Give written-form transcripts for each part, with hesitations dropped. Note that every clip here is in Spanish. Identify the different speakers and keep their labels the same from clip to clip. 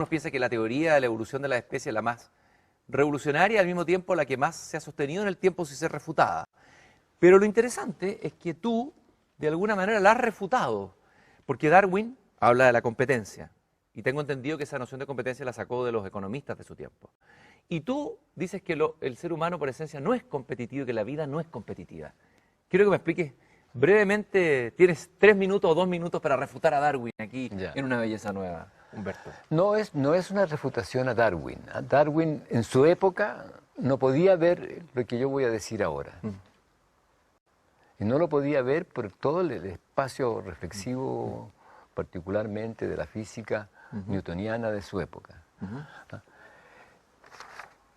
Speaker 1: Uno piensa que la teoría de la evolución de la especie es la más revolucionaria y al mismo tiempo la que más se ha sostenido en el tiempo sin ser refutada. Pero lo interesante es que tú, de alguna manera, la has refutado, porque Darwin habla de la competencia, y tengo entendido que esa noción de competencia la sacó de los economistas de su tiempo. Y tú dices que el ser humano por esencia no es competitivo y que la vida no es competitiva. Quiero que me expliques brevemente, tienes 3 minutos o 2 minutos para refutar a Darwin aquí
Speaker 2: Ya.
Speaker 1: en Una Belleza Nueva, Humberto.
Speaker 2: No es una refutación a Darwin. Darwin en su época no podía ver lo que yo voy a decir ahora. Y no lo podía ver por todo el espacio reflexivo, particularmente de la física newtoniana de su época.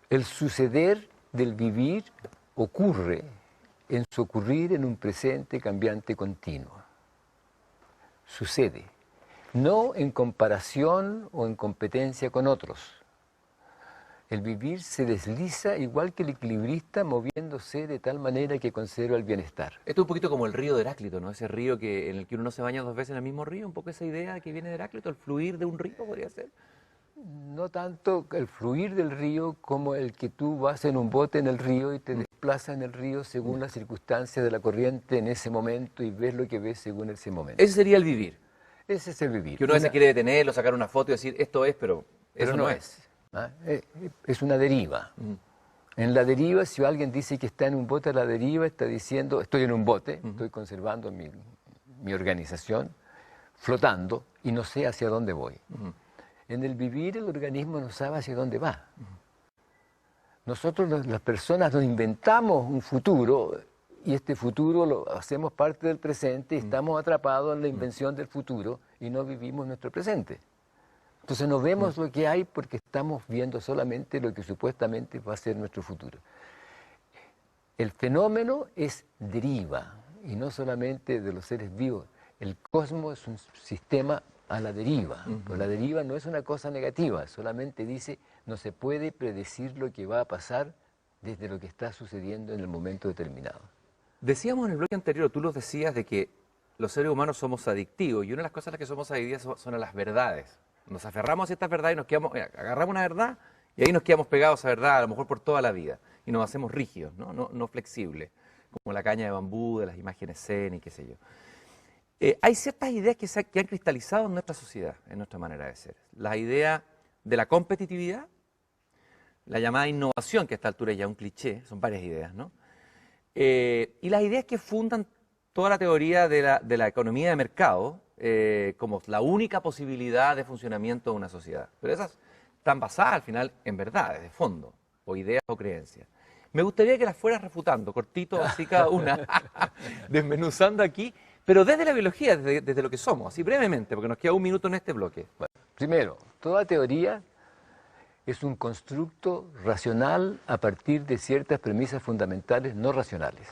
Speaker 2: El suceder del vivir ocurre en su ocurrir en un presente cambiante continuo. Sucede. No en comparación o en competencia con otros. El vivir se desliza igual que el equilibrista moviéndose de tal manera que conserva el bienestar.
Speaker 1: Esto es un poquito como el río de Heráclito, ¿no? Ese río en el que uno no se baña 2 veces en el mismo río, un poco esa idea que viene de Heráclito, el fluir de un río podría ser.
Speaker 2: No tanto el fluir del río como el que tú vas en un bote en el río y te desplazas en el río según las circunstancias de la corriente en ese momento y ves lo que ves según ese momento.
Speaker 1: Ese sería el vivir.
Speaker 2: Ese es el vivir.
Speaker 1: Que uno a veces quiere detenerlo, sacar una foto y decir, esto es, pero eso no es.
Speaker 2: Es una deriva. En la deriva, si alguien dice que está en un bote a la deriva, está diciendo, estoy en un bote, estoy conservando mi organización, flotando y no sé hacia dónde voy. En el vivir el organismo no sabe hacia dónde va. Nosotros las personas nos inventamos un futuro y este futuro lo hacemos parte del presente y estamos atrapados en la invención del futuro y no vivimos nuestro presente. Entonces no vemos lo que hay porque estamos viendo solamente lo que supuestamente va a ser nuestro futuro. El fenómeno es deriva y no solamente de los seres vivos. El cosmos es un sistema a la deriva. Pero la deriva no es una cosa negativa, solamente dice no se puede predecir lo que va a pasar desde lo que está sucediendo en el momento determinado.
Speaker 1: Decíamos en el bloque anterior, tú los decías de que los seres humanos somos adictivos y una de las cosas a las que somos adictivos son a las verdades. Nos aferramos a ciertas verdades y nos quedamos, agarramos una verdad y ahí nos quedamos pegados a esa verdad, a lo mejor por toda la vida. Y nos hacemos rígidos, no flexibles, como la caña de bambú, de las imágenes zen y qué sé yo. Hay ciertas ideas que han cristalizado en nuestra sociedad, en nuestra manera de ser. La idea de la competitividad, la llamada innovación, que a esta altura es ya un cliché, son varias ideas, ¿no? Y las ideas que fundan toda la teoría de la economía de mercado como la única posibilidad de funcionamiento de una sociedad. Pero esas están basadas al final en verdades, de fondo, o ideas o creencias. Me gustaría que las fueras refutando, cortito, así cada una, desmenuzando aquí, pero desde la biología, desde lo que somos, así brevemente, porque nos queda 1 minuto en este bloque.
Speaker 2: Bueno, primero, toda teoría es un constructo racional a partir de ciertas premisas fundamentales no racionales,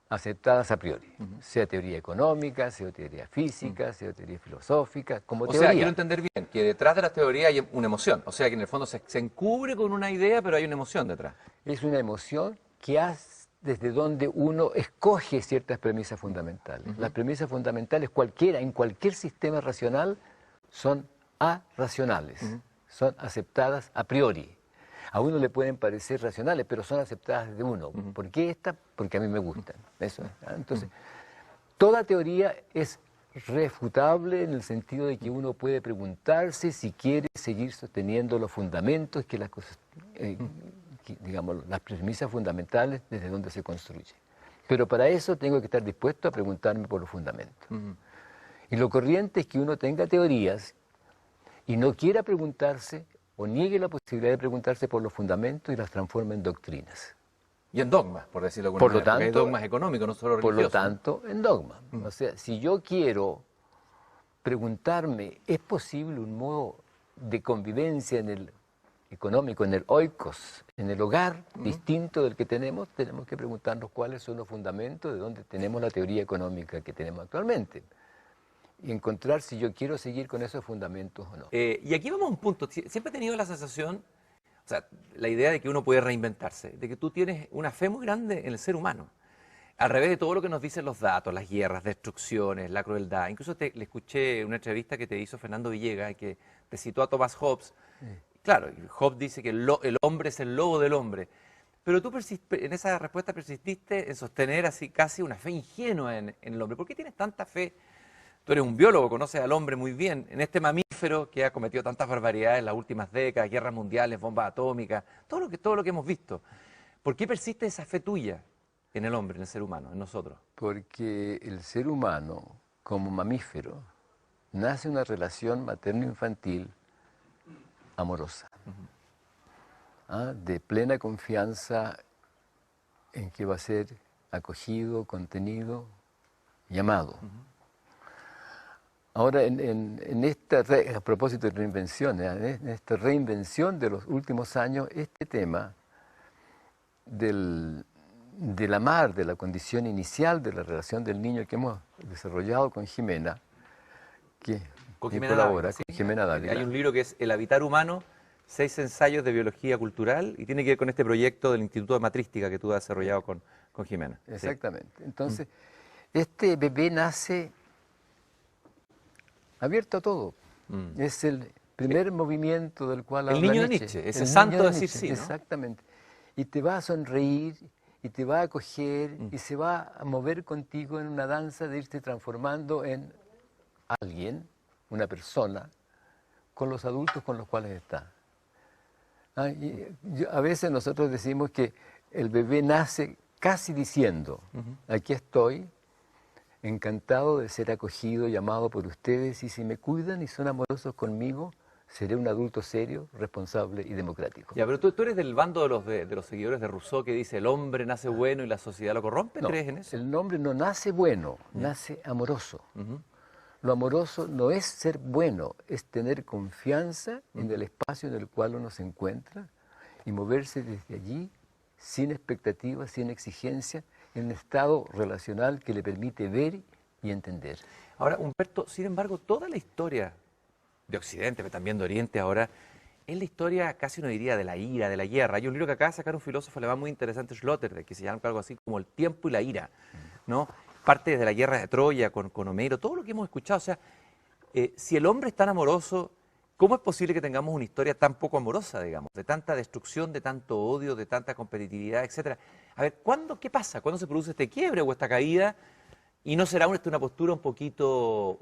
Speaker 2: aceptadas a priori, sea teoría económica, sea teoría física, sea teoría filosófica, como teoría.
Speaker 1: O sea, quiero entender bien, que detrás de la teoría hay una emoción, o sea, que en el fondo se encubre con una idea, pero hay una emoción detrás.
Speaker 2: Es una emoción que hace desde donde uno escoge ciertas premisas fundamentales. Las premisas fundamentales en cualquier sistema racional, son arracionales, son aceptadas a priori. A uno le pueden parecer racionales, pero son aceptadas desde uno. ¿Por qué esta? Porque a mí me gustan. Eso es. Entonces, toda teoría es refutable en el sentido de que uno puede preguntarse si quiere seguir sosteniendo los fundamentos que las cosas, digamos, las premisas fundamentales desde donde se construye. Pero para eso tengo que estar dispuesto a preguntarme por los fundamentos. Y lo corriente es que uno tenga teorías y no quiera preguntarse o niegue la posibilidad de preguntarse por los fundamentos y las transforme en doctrinas.
Speaker 1: Y en dogmas, por decirlo de alguna
Speaker 2: Por lo
Speaker 1: manera, porque hay
Speaker 2: tanto,
Speaker 1: dogmas económicos, no solo religiosos.
Speaker 2: Por lo tanto, en dogma. O sea, si yo quiero preguntarme, ¿es posible un modo de convivencia en el económico, en el oikos, en el hogar, distinto del que tenemos que preguntarnos cuáles son los fundamentos de donde tenemos la teoría económica que tenemos actualmente. Y encontrar si yo quiero seguir con esos fundamentos o no.
Speaker 1: Y aquí vamos a un punto. Siempre he tenido la sensación, o sea, la idea de que uno puede reinventarse, de que tú tienes una fe muy grande en el ser humano. Al revés de todo lo que nos dicen los datos, las guerras, destrucciones, la crueldad. Incluso le escuché una entrevista que te hizo Fernando Villegas, que te citó a Thomas Hobbes. Claro, Hobbes dice que el hombre es el lobo del hombre. Pero tú en esa respuesta persististe en sostener así casi una fe ingenua en el hombre. ¿Por qué tienes tanta fe? Tú eres un biólogo, conoces al hombre muy bien, en este mamífero que ha cometido tantas barbaridades en las últimas décadas, guerras mundiales, bombas atómicas, todo lo que hemos visto. ¿Por qué persiste esa fe tuya en el hombre, en el ser humano, en nosotros?
Speaker 2: Porque el ser humano, como mamífero, nace una relación materno-infantil amorosa, de plena confianza en que va a ser acogido, contenido y amado. Ahora, a propósito de reinvención, en esta reinvención de los últimos años, este tema del amar, de la condición inicial de la relación del niño que hemos desarrollado con Jimena, que colabora,
Speaker 1: Dávila,
Speaker 2: con Jimena Dávila.
Speaker 1: Hay un libro que es El habitar humano, 6 ensayos de biología cultural, y tiene que ver con este proyecto del Instituto de Matrística que tú has desarrollado con Jimena.
Speaker 2: Exactamente. Sí. Entonces, este bebé nace abierto a todo. Es el primer movimiento del cual habla
Speaker 1: niño de Nietzsche, ese santo de decir sí, ¿no?
Speaker 2: Exactamente. Y te va a sonreír, y te va a acoger, y se va a mover contigo en una danza de irte transformando en alguien, una persona, con los adultos con los cuales está. A veces nosotros decimos que el bebé nace casi diciendo, aquí estoy, encantado de ser acogido y amado por ustedes, y si me cuidan y son amorosos conmigo, seré un adulto serio, responsable y democrático.
Speaker 1: Ya, pero tú eres del bando de los seguidores de Rousseau que dice el hombre nace bueno y la sociedad lo corrompe.
Speaker 2: No,
Speaker 1: ¿Crees en eso?
Speaker 2: El hombre no nace bueno, nace amoroso. Lo amoroso no es ser bueno, es tener confianza en el espacio en el cual uno se encuentra y moverse desde allí sin expectativas, sin exigencia, en un estado relacional que le permite ver y entender.
Speaker 1: Ahora, Humberto, sin embargo, toda la historia de Occidente, pero también de Oriente ahora, es la historia, casi uno diría, de la ira, de la guerra. Hay un libro que acaba de sacar un filósofo alemán muy interesante, Sloterdijk, que se llama algo así como El tiempo y la ira, ¿no? Parte desde la guerra de Troya con Homero, todo lo que hemos escuchado. O sea, si el hombre es tan amoroso, ¿cómo es posible que tengamos una historia tan poco amorosa, digamos? De tanta destrucción, de tanto odio, de tanta competitividad, etcétera. A ver, ¿qué pasa? ¿Cuándo se produce este quiebre o esta caída? ¿Y no será una postura un poquito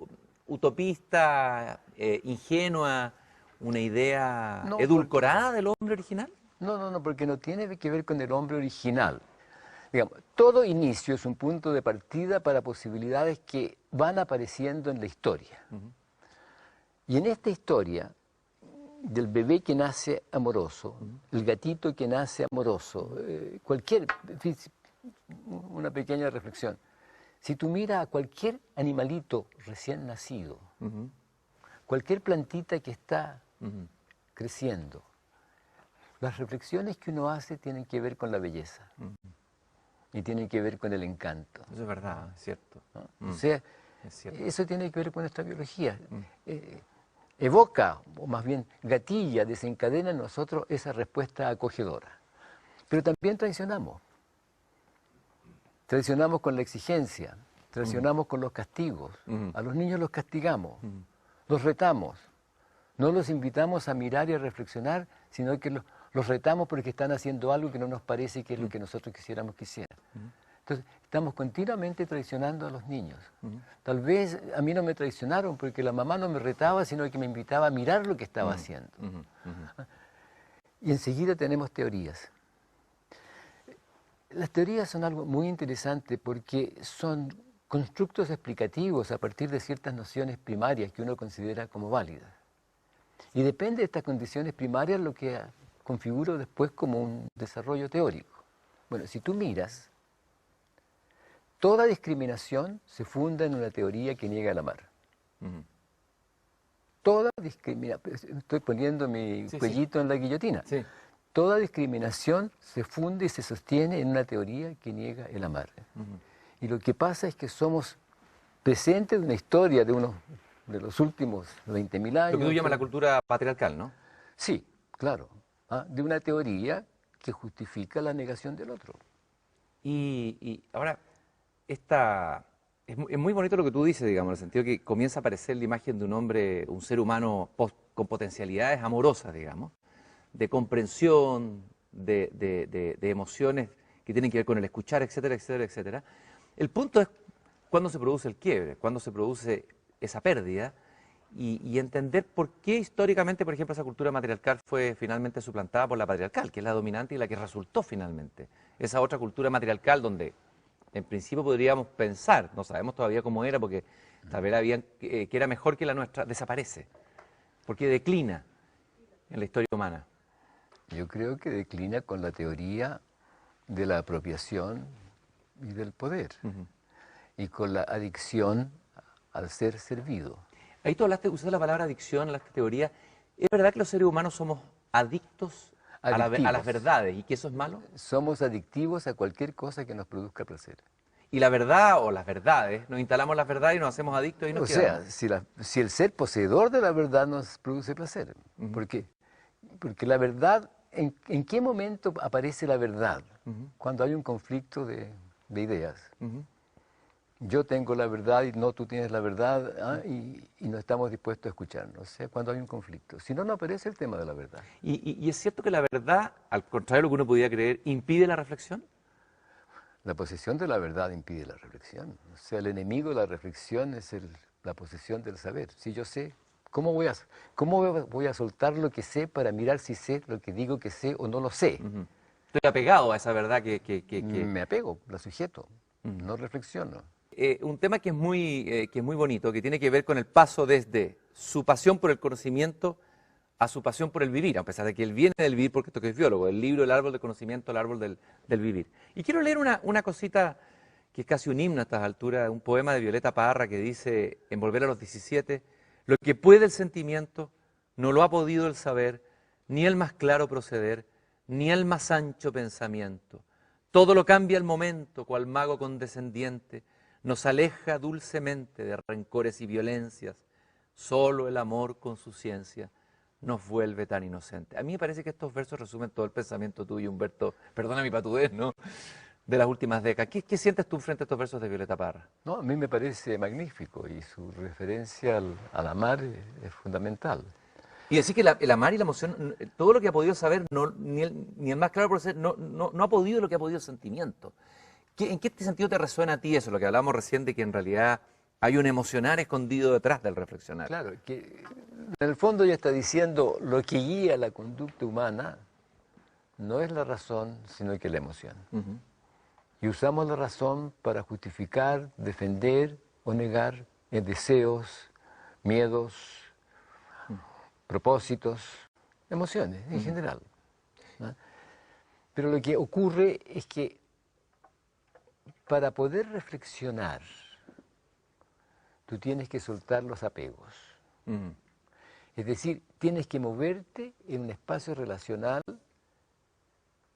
Speaker 1: utopista, ingenua, una idea edulcorada del hombre original?
Speaker 2: No, porque no tiene que ver con el hombre original. Digamos, todo inicio es un punto de partida para posibilidades que van apareciendo en la historia. Y en esta historia, del bebé que nace amoroso, el gatito que nace amoroso, una pequeña reflexión. Si tú miras a cualquier animalito recién nacido, cualquier plantita que está creciendo, las reflexiones que uno hace tienen que ver con la belleza y tienen que ver con el encanto.
Speaker 1: Eso es verdad, es cierto.
Speaker 2: ¿No? O sea,
Speaker 1: es cierto.
Speaker 2: Eso tiene que ver con nuestra biología. Evoca, o más bien gatilla, desencadena en nosotros esa respuesta acogedora. Pero también traicionamos. Traicionamos con la exigencia, traicionamos con los castigos. A los niños los castigamos, los retamos. No los invitamos a mirar y a reflexionar, sino que los retamos porque están haciendo algo que no nos parece que es lo que nosotros quisiéramos que hicieran. Entonces, estamos continuamente traicionando a los niños. Tal vez a mí no me traicionaron porque la mamá no me retaba, sino que me invitaba a mirar lo que estaba haciendo. Y enseguida tenemos teorías. Las teorías son algo muy interesante porque son constructos explicativos a partir de ciertas nociones primarias que uno considera como válidas. Y depende de estas condiciones primarias lo que configuro después como un desarrollo teórico. Bueno, si tú miras, toda discriminación se funda en una teoría que niega el amar. Toda discriminación, estoy poniendo mi cuellito en la guillotina. Sí. Toda discriminación se funde y se sostiene en una teoría que niega el amar. Y lo que pasa es que somos presentes de una historia de los últimos 20.000 años.
Speaker 1: Lo que tú llamas la cultura patriarcal, ¿no?
Speaker 2: Sí, claro. De una teoría que justifica la negación del otro.
Speaker 1: Y ahora, es muy bonito lo que tú dices, digamos, en el sentido que comienza a aparecer la imagen de un hombre, un ser humano con potencialidades amorosas, digamos, de comprensión, de emociones que tienen que ver con el escuchar, etcétera, etcétera, etcétera. El punto es cuándo se produce el quiebre, cuándo se produce esa pérdida y entender por qué históricamente, por ejemplo, esa cultura matriarcal fue finalmente suplantada por la patriarcal, que es la dominante y la que resultó finalmente. Esa otra cultura matriarcal donde en principio podríamos pensar, no sabemos todavía cómo era, porque tal vez había, que era mejor que la nuestra, desaparece, porque declina en la historia humana.
Speaker 2: Yo creo que declina con la teoría de la apropiación y del poder, y con la adicción al ser servido.
Speaker 1: Ahí tú hablaste, usaste la palabra adicción, la teoría. ¿Es verdad que los seres humanos somos adictos a las verdades y que eso es malo?
Speaker 2: Somos adictivos a cualquier cosa que nos produzca placer.
Speaker 1: Y la verdad o las verdades, nos instalamos las verdades y nos hacemos adictos y nos
Speaker 2: O sea,
Speaker 1: quedamos.
Speaker 2: si el ser poseedor de la verdad nos produce placer. ¿Por qué? Porque la verdad, ¿en qué momento aparece la verdad? Cuando hay un conflicto de ideas. Yo tengo la verdad y no tú tienes la verdad, y no estamos dispuestos a escucharnos. O sea, cuando hay un conflicto. Si no, no aparece el tema de la verdad.
Speaker 1: Y es cierto que la verdad, al contrario de lo que uno podía creer, impide la reflexión.
Speaker 2: La posesión de la verdad impide la reflexión. O sea, el enemigo de la reflexión es la posesión del saber. Si yo sé, ¿cómo voy a soltar lo que sé para mirar si sé lo que digo que sé o no lo sé?
Speaker 1: Estoy apegado a esa verdad
Speaker 2: Me apego, la sujeto, no reflexiono.
Speaker 1: Un tema que es muy bonito, que tiene que ver con el paso desde su pasión por el conocimiento a su pasión por el vivir, a pesar de que él viene del vivir porque esto que es biólogo, el libro El árbol del conocimiento, el árbol del vivir. Y quiero leer una cosita que es casi un himno a estas alturas, un poema de Violeta Parra que dice, en Volver a los 17, lo que puede el sentimiento no lo ha podido el saber, ni el más claro proceder, ni el más ancho pensamiento. Todo lo cambia el momento, cual mago condescendiente, nos aleja dulcemente de rencores y violencias. Solo el amor con su ciencia nos vuelve tan inocentes. A mí me parece que estos versos resumen todo el pensamiento tuyo, Humberto, perdona mi patudez, ¿no?, de las últimas décadas. ¿Qué sientes tú frente a estos versos de Violeta Parra?
Speaker 2: No, a mí me parece magnífico y su referencia al amar es fundamental.
Speaker 1: Y decir que el amar y la emoción, todo lo que ha podido saber, ni el más claro por ser, no ha podido lo que ha podido el sentimiento. ¿En qué sentido te resuena a ti eso, lo que hablábamos recién de que en realidad hay un emocionar escondido detrás del reflexionar?
Speaker 2: Claro, que en el fondo ella está diciendo lo que guía la conducta humana no es la razón, sino que la emoción. Y usamos la razón para justificar, defender o negar deseos, miedos, propósitos, emociones en general, ¿no? Pero lo que ocurre es que para poder reflexionar, tú tienes que soltar los apegos. Es decir, tienes que moverte en un espacio relacional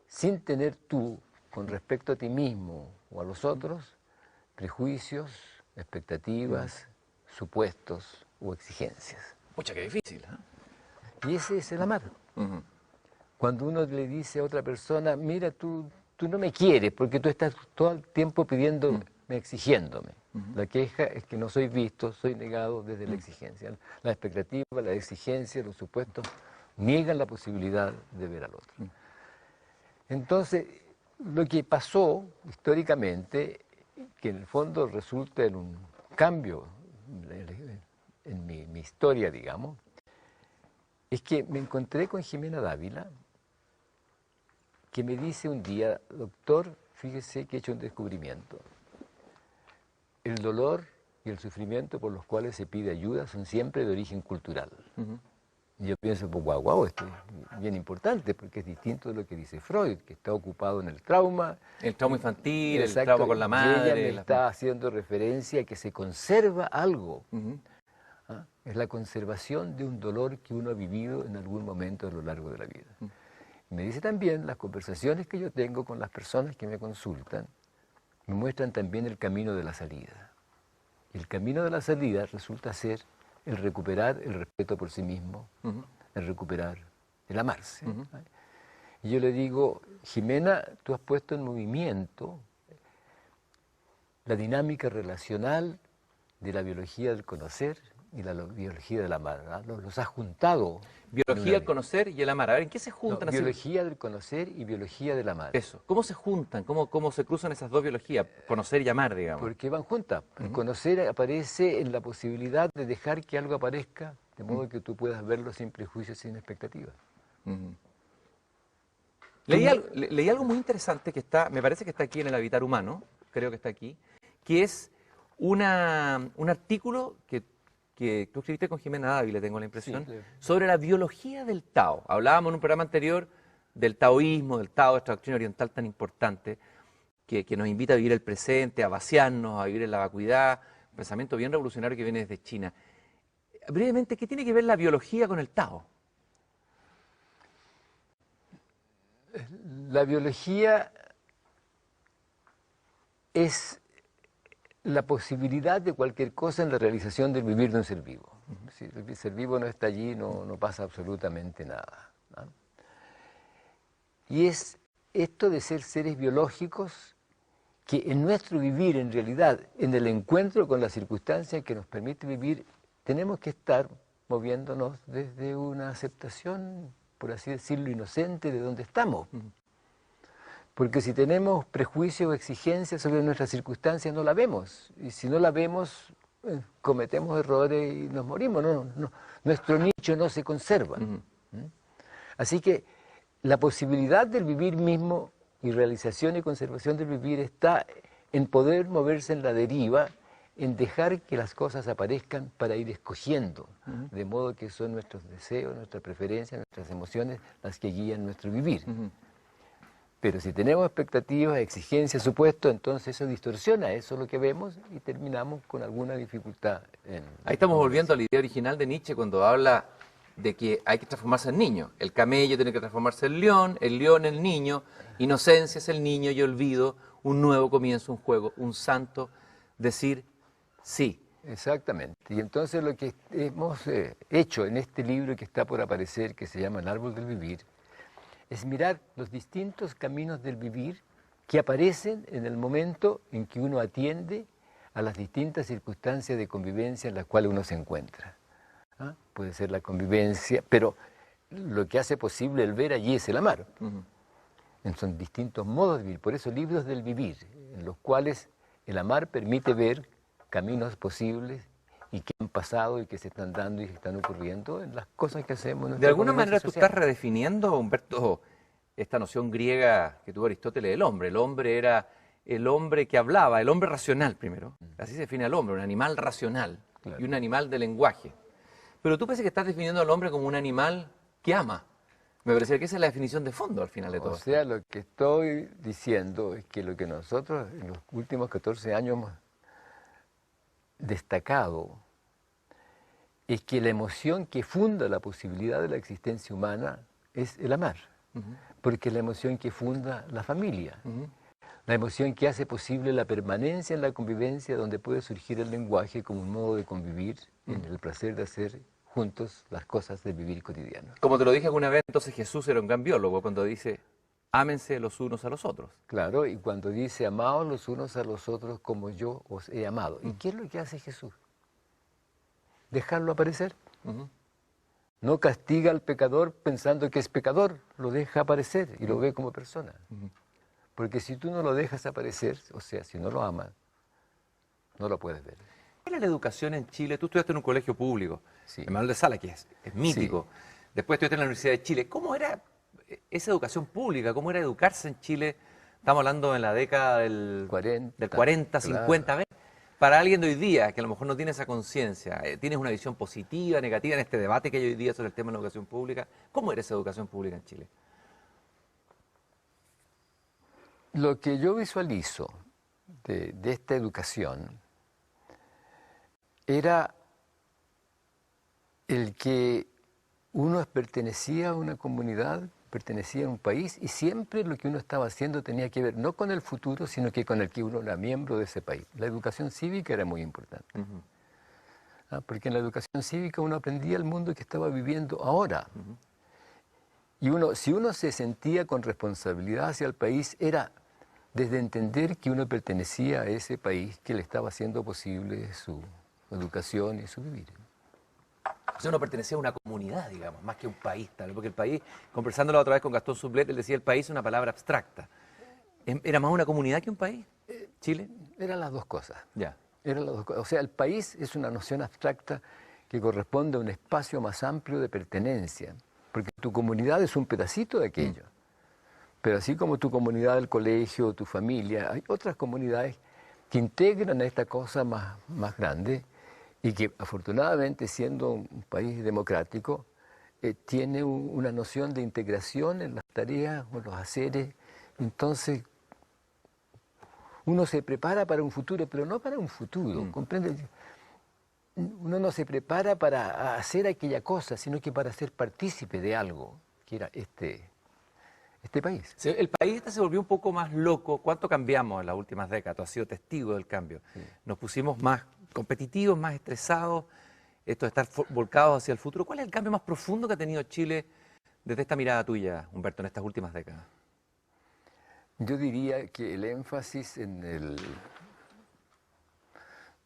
Speaker 2: sin tener tú, con respecto a ti mismo o a los otros, prejuicios, expectativas, supuestos o exigencias.
Speaker 1: Pucha, qué difícil, ¿eh?
Speaker 2: Y ese es el amar. Cuando uno le dice a otra persona, mira, tú no me quieres porque tú estás todo el tiempo pidiéndome, exigiéndome. La queja es que no soy visto, soy negado desde la exigencia. La expectativa, la exigencia, los supuestos niegan la posibilidad de ver al otro. Entonces, lo que pasó históricamente, que en el fondo resulta en un cambio en mi historia, digamos, es que me encontré con Jimena Dávila, que me dice un día, doctor, fíjese que he hecho un descubrimiento. El dolor y el sufrimiento por los cuales se pide ayuda son siempre de origen cultural. Y yo pienso, pues guau, esto es bien importante, porque es distinto de lo que dice Freud, que está ocupado en el trauma.
Speaker 1: El trauma infantil,
Speaker 2: Exacto,
Speaker 1: el trauma con la madre.
Speaker 2: Y ella me está haciendo referencia a que se conserva algo. Es la conservación de un dolor que uno ha vivido en algún momento a lo largo de la vida. Me dice también, las conversaciones que yo tengo con las personas que me consultan, me muestran también el camino de la salida. Y el camino de la salida resulta ser el recuperar el respeto por sí mismo, el recuperar el amarse. Y yo le digo, Jimena, tú has puesto en movimiento la dinámica relacional de la biología del conocer y la biología del amar. ¿Ah? Los ha juntado.
Speaker 1: Biología del conocer y el amar. A ver, ¿en qué se juntan? Así?
Speaker 2: Biología del conocer y biología del amar.
Speaker 1: Eso. ¿Cómo se juntan? ¿Cómo se cruzan esas dos biologías? Conocer y amar, digamos.
Speaker 2: Porque van juntas. El conocer aparece en la posibilidad de dejar que algo aparezca, de modo que tú puedas verlo sin prejuicios, sin expectativas.
Speaker 1: Leí algo muy interesante que está, me parece que está aquí en el Habitar Humano, creo que está aquí, que es un artículo que tú escribiste con Jimena Dávila, tengo la impresión,
Speaker 2: Sí, claro.
Speaker 1: sobre la biología del Tao. Hablábamos en un programa anterior del taoísmo, del Tao, esta doctrina oriental tan importante, que nos invita a vivir el presente, a vaciarnos, a vivir en la vacuidad, un pensamiento bien revolucionario que viene desde China. Brevemente, ¿qué tiene que ver la biología con el Tao?
Speaker 2: La biología es la posibilidad de cualquier cosa en la realización del vivir de un ser vivo. Si el ser vivo no está allí, no pasa absolutamente nada, ¿no? Y es esto de ser seres biológicos que en nuestro vivir, en realidad, en el encuentro con las circunstancias que nos permite vivir, tenemos que estar moviéndonos desde una aceptación, por así decirlo, inocente de donde estamos. Porque si tenemos prejuicios o exigencias sobre nuestras circunstancias, no la vemos. Y si no la vemos, cometemos errores y nos morimos. Nuestro nicho no se conserva. Así que la posibilidad del vivir mismo y realización y conservación del vivir está en poder moverse en la deriva, en dejar que las cosas aparezcan para ir escogiendo, de modo que son nuestros deseos, nuestras preferencias, nuestras emociones las que guían nuestro vivir. Pero si tenemos expectativas, exigencias, supuestos, entonces eso distorsiona, eso es lo que vemos y terminamos con alguna dificultad.
Speaker 1: Ahí estamos volviendo a la idea original de Nietzsche cuando habla de que hay que transformarse en niño. El camello tiene que transformarse en león el niño, inocencia es el niño y olvido, un nuevo comienzo, un juego, un santo, decir sí.
Speaker 2: Exactamente. Y entonces lo que hemos hecho en este libro que está por aparecer, que se llama El árbol del vivir, es mirar los distintos caminos del vivir que aparecen en el momento en que uno atiende a las distintas circunstancias de convivencia en las cuales uno se encuentra. ¿Ah? Puede ser la convivencia, pero lo que hace posible el ver allí es el amar. Son distintos modos de vivir, por eso libros del vivir, en los cuales el amar permite ver caminos posibles y que han pasado y que se están dando y que están ocurriendo en las cosas que hacemos.
Speaker 1: De alguna manera tú estás redefiniendo, Humberto, esta noción griega que tuvo Aristóteles del hombre. El hombre era el hombre que hablaba, el hombre racional primero. Así se define al hombre, un animal racional, claro, y un animal de lenguaje. Pero tú parece que estás definiendo al hombre como un animal que ama. Me parece que esa es la definición de fondo al final de todo.
Speaker 2: O sea, lo que estoy diciendo es que lo que nosotros en los últimos 14 años hemos destacado es que la emoción que funda la posibilidad de la existencia humana es el amar, porque es la emoción que funda la familia, la emoción que hace posible la permanencia en la convivencia, donde puede surgir el lenguaje como un modo de convivir en el placer de hacer juntos las cosas del vivir cotidiano.
Speaker 1: Como te lo dije alguna vez, entonces Jesús era un gran biólogo cuando dice: ámense los unos a los otros.
Speaker 2: Claro, y cuando dice amaos los unos a los otros como yo os he amado. ¿Y qué es lo que hace Jesús? Dejarlo aparecer. No castiga al pecador pensando que es pecador, lo deja aparecer y lo ve como persona. Porque si tú no lo dejas aparecer, o sea, si no lo amas, no lo puedes ver.
Speaker 1: ¿Cuál es la educación en Chile? Tú estudiaste en un colegio público,
Speaker 2: Sí.
Speaker 1: en Manuel de Sala, que es mítico.
Speaker 2: Sí.
Speaker 1: Después estudiaste en la Universidad de Chile. ¿Cómo era esa educación pública? ¿Cómo era educarse en Chile? Estamos hablando en la década del 40, 50.
Speaker 2: Claro.
Speaker 1: A ver, para alguien de hoy día, que a lo mejor no tiene esa conciencia, ¿tienes una visión positiva, negativa en este debate que hay hoy día sobre el tema de la educación pública? ¿Cómo era esa educación pública en Chile?
Speaker 2: Lo que yo visualizo de esta educación era el que uno pertenecía a una comunidad, pertenecía a un país, y siempre lo que uno estaba haciendo tenía que ver no con el futuro, sino que con el que uno era miembro de ese país. La educación cívica era muy importante. Porque en la educación cívica uno aprendía el mundo que estaba viviendo ahora. Y si uno se sentía con responsabilidad hacia el país, era desde entender que uno pertenecía a ese país que le estaba haciendo posible su educación y su vivir.
Speaker 1: O sea, uno pertenecía a una comunidad, digamos, más que un país, tal vez, porque el país, conversando la otra vez con Gastón Sublet, él decía el país es una palabra abstracta. ¿Era más una comunidad que un país? ¿Chile?
Speaker 2: Eran las dos cosas.
Speaker 1: Ya.
Speaker 2: Eran las dos cosas. O sea, el país es una noción abstracta que corresponde a un espacio más amplio de pertenencia, porque tu comunidad es un pedacito de aquello. Pero así como tu comunidad del colegio, tu familia, hay otras comunidades que integran a esta cosa más grande y que afortunadamente, siendo un país democrático, tiene una noción de integración en las tareas o los haceres. Entonces, uno se prepara para un futuro, pero no para un futuro, ¿comprende? Uno no se prepara para hacer aquella cosa, sino que para ser partícipe de algo, que era este país.
Speaker 1: El país se volvió un poco más loco. ¿Cuánto cambiamos en las últimas décadas? Tú has sido testigo del cambio. Sí. Nos pusimos más competitivos, más estresados, esto de estar volcados hacia el futuro. ¿Cuál es el cambio más profundo que ha tenido Chile desde esta mirada tuya, Humberto, en estas últimas décadas?
Speaker 2: Yo diría que el énfasis en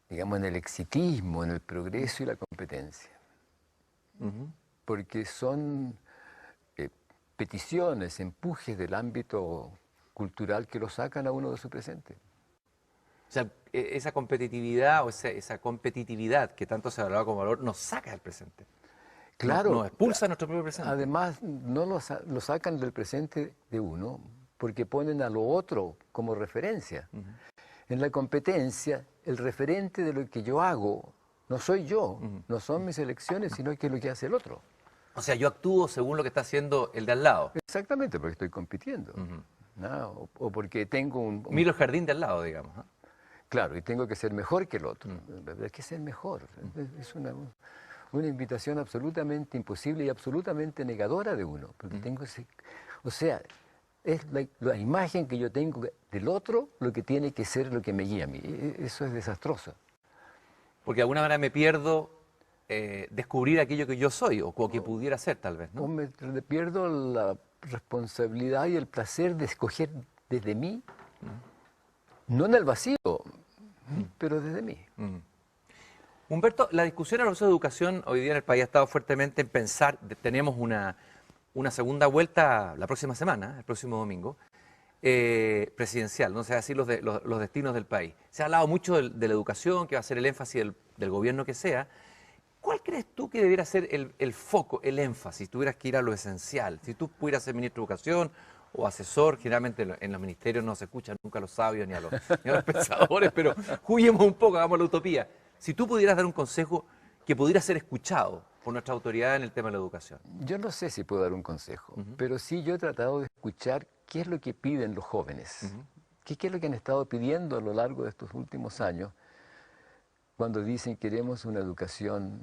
Speaker 2: digamos, en el exitismo, en el progreso y la competencia. Porque son peticiones, empujes del ámbito cultural que lo sacan a uno de su presente.
Speaker 1: O sea, esa competitividad o esa competitividad que tanto se ha hablado como valor nos saca del presente.
Speaker 2: Claro.
Speaker 1: Nos expulsa de nuestro propio presente.
Speaker 2: Además, no lo sacan del presente de uno porque ponen a lo otro como referencia. En la competencia, el referente de lo que yo hago no soy yo, no son mis elecciones, sino que es lo que hace el otro.
Speaker 1: O sea, yo actúo según lo que está haciendo el de al lado.
Speaker 2: Exactamente, porque estoy compitiendo. ¿No? O porque tengo un...
Speaker 1: Miro el jardín de al lado, digamos. ¿Eh?
Speaker 2: Claro, y tengo que ser mejor que el otro. Hay que ser mejor. Es una invitación absolutamente imposible y absolutamente negadora de uno. Porque tengo ese... O sea, es la imagen que yo tengo del otro lo que tiene que ser lo que me guía a mí. Eso es desastroso.
Speaker 1: Porque de alguna manera me pierdo descubrir aquello que yo soy o que pudiera ser tal vez, ¿no?
Speaker 2: O me pierdo la responsabilidad y el placer de escoger desde mí, no en el vacío, pero desde mí.
Speaker 1: Humberto, la discusión a la de educación hoy día en el país ha estado fuertemente en pensar, tenemos una segunda vuelta la próxima semana, el próximo domingo, presidencial, no sé, así los destinos del país. Se ha hablado mucho de la educación, que va a ser el énfasis del gobierno que sea. ¿Cuál crees tú que debiera ser el foco, el énfasis, si tuvieras que ir a lo esencial? Si tú pudieras ser ministro de Educación o asesor, generalmente en los ministerios no se escuchan nunca a los sabios ni a los pensadores, pero juguemos un poco, hagamos la utopía. Si tú pudieras dar un consejo que pudiera ser escuchado por nuestra autoridad en el tema de la educación.
Speaker 2: Yo no sé si puedo dar un consejo, pero sí yo he tratado de escuchar qué es lo que piden los jóvenes, qué es lo que han estado pidiendo a lo largo de estos últimos años, cuando dicen queremos una educación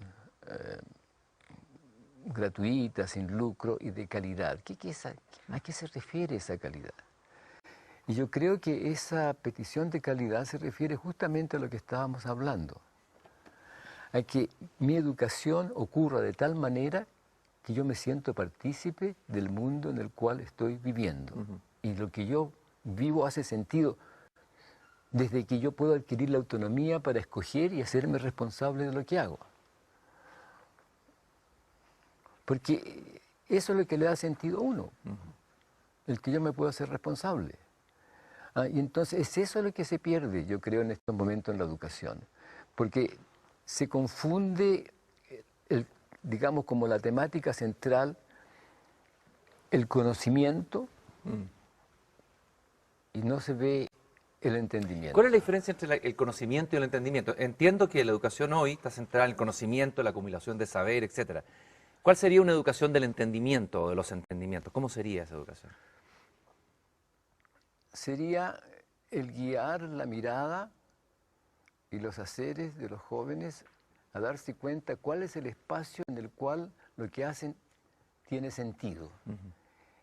Speaker 2: gratuita, sin lucro y de calidad. ¿A qué se refiere esa calidad? Y yo creo que esa petición de calidad se refiere justamente a lo que estábamos hablando, a que mi educación ocurra de tal manera que yo me siento partícipe del mundo en el cual estoy viviendo. Y lo que yo vivo hace sentido desde que yo puedo adquirir la autonomía para escoger y hacerme responsable de lo que hago. Porque eso es lo que le da sentido a uno, el que yo me puedo hacer responsable. Y entonces es eso lo que se pierde, yo creo, en estos momentos en la educación. Porque se confunde, digamos, como la temática central, el conocimiento y no se ve el entendimiento.
Speaker 1: ¿Cuál es la diferencia entre el conocimiento y el entendimiento? Entiendo que la educación hoy está centrada en el conocimiento, la acumulación de saber, etcétera. ¿Cuál sería una educación del entendimiento o de los entendimientos? ¿Cómo sería esa educación?
Speaker 2: Sería el guiar la mirada y los haceres de los jóvenes a darse cuenta cuál es el espacio en el cual lo que hacen tiene sentido.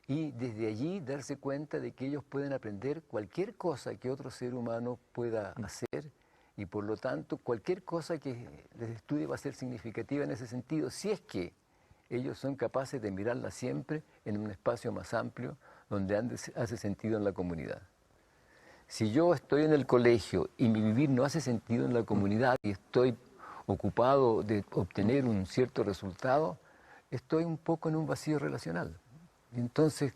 Speaker 2: Y desde allí darse cuenta de que ellos pueden aprender cualquier cosa que otro ser humano pueda hacer y por lo tanto cualquier cosa que les estudie va a ser significativa en ese sentido, si es que ellos son capaces de mirarla siempre en un espacio más amplio donde hace sentido en la comunidad. Si yo estoy en el colegio y mi vivir no hace sentido en la comunidad y estoy ocupado de obtener un cierto resultado, estoy un poco en un vacío relacional. Y entonces,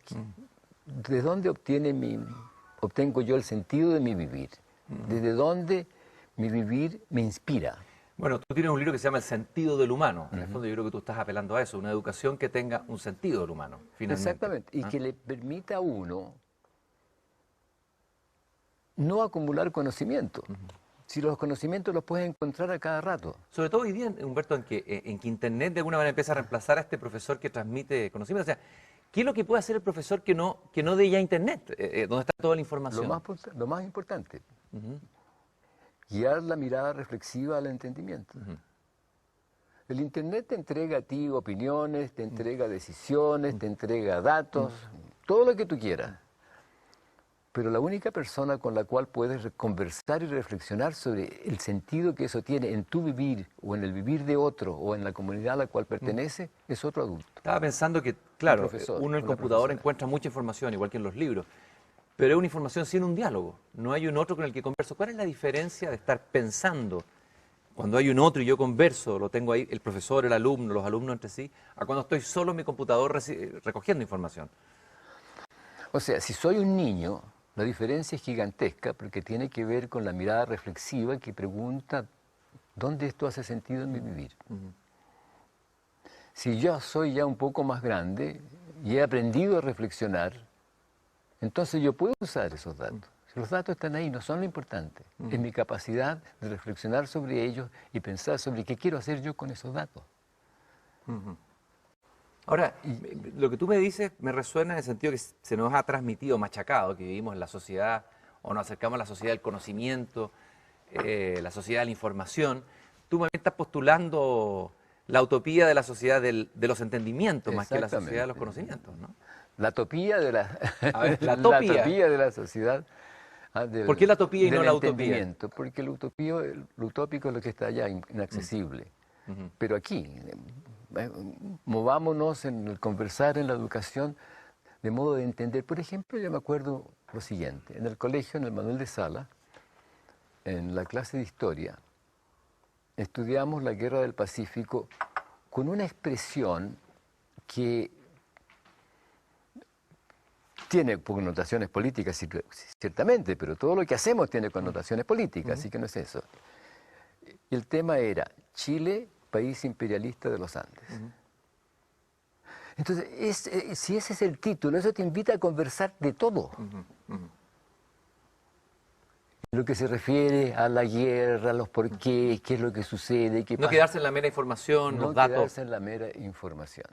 Speaker 2: ¿de dónde obtengo yo el sentido de mi vivir? ¿Desde dónde mi vivir me inspira?
Speaker 1: Bueno, tú tienes un libro que se llama El sentido del humano. En el fondo yo creo que tú estás apelando a eso, una educación que tenga un sentido del humano, finalmente.
Speaker 2: Exactamente, y que le permita a uno no acumular conocimiento. Si los conocimientos los puedes encontrar a cada rato.
Speaker 1: Sobre todo hoy día, Humberto, en que Internet de alguna manera empieza a reemplazar a este profesor que transmite conocimiento. O sea, ¿qué es lo que puede hacer el profesor que no dé ya Internet, donde está toda la información?
Speaker 2: Lo más importante, guiar la mirada reflexiva al entendimiento. El Internet te entrega a ti opiniones, te entrega decisiones, te entrega datos, todo lo que tú quieras. Pero la única persona con la cual puedes conversar y reflexionar sobre el sentido que eso tiene en tu vivir, o en el vivir de otro, o en la comunidad a la cual pertenece, es otro adulto.
Speaker 1: Estaba pensando que, claro,
Speaker 2: profesor,
Speaker 1: uno en el
Speaker 2: una
Speaker 1: computador
Speaker 2: profesora.
Speaker 1: encuentra mucha información, igual que en los libros, pero es una información sin un diálogo. No hay un otro con el que converso. ¿Cuál es la diferencia de estar pensando cuando hay un otro y yo converso, lo tengo ahí, el profesor, el alumno, los alumnos entre sí, a cuando estoy solo en mi computador recogiendo información?
Speaker 2: O sea, si soy un niño, la diferencia es gigantesca porque tiene que ver con la mirada reflexiva que pregunta, ¿dónde esto hace sentido en mi vivir? Si yo soy ya un poco más grande y he aprendido a reflexionar, entonces yo puedo usar esos datos. Si los datos están ahí, no son lo importante. Es mi capacidad de reflexionar sobre ellos y pensar sobre qué quiero hacer yo con esos datos.
Speaker 1: Ahora, lo que tú me dices me resuena en el sentido que se nos ha transmitido, machacado, que vivimos en la sociedad, o nos acercamos a la sociedad del conocimiento, la sociedad de la información. Tú me estás postulando la utopía de la sociedad de los entendimientos, más que la sociedad de los conocimientos, ¿no?
Speaker 2: La utopía de la,
Speaker 1: A ver, la
Speaker 2: la
Speaker 1: utopía.
Speaker 2: utopía de la sociedad.
Speaker 1: ¿Por qué la utopía y no
Speaker 2: del
Speaker 1: la utopía?
Speaker 2: entendimiento, porque lo utópico es lo que está allá, inaccesible. Pero aquí, movámonos en el conversar, en la educación, de modo de entender. Por ejemplo, yo me acuerdo lo siguiente, en el colegio, en el Manuel de Sala, en la clase de historia, estudiamos la Guerra del Pacífico con una expresión que tiene connotaciones políticas, ciertamente, pero todo lo que hacemos tiene connotaciones políticas, así que no es eso. Y el tema era Chile, país imperialista de los Andes. Entonces, si ese es el título, eso te invita a conversar de todo. Lo que se refiere a la guerra, a los porqués, qué es lo que sucede, qué
Speaker 1: No
Speaker 2: pasa.
Speaker 1: quedarse en la mera información,
Speaker 2: No
Speaker 1: los datos.
Speaker 2: quedarse en la mera información.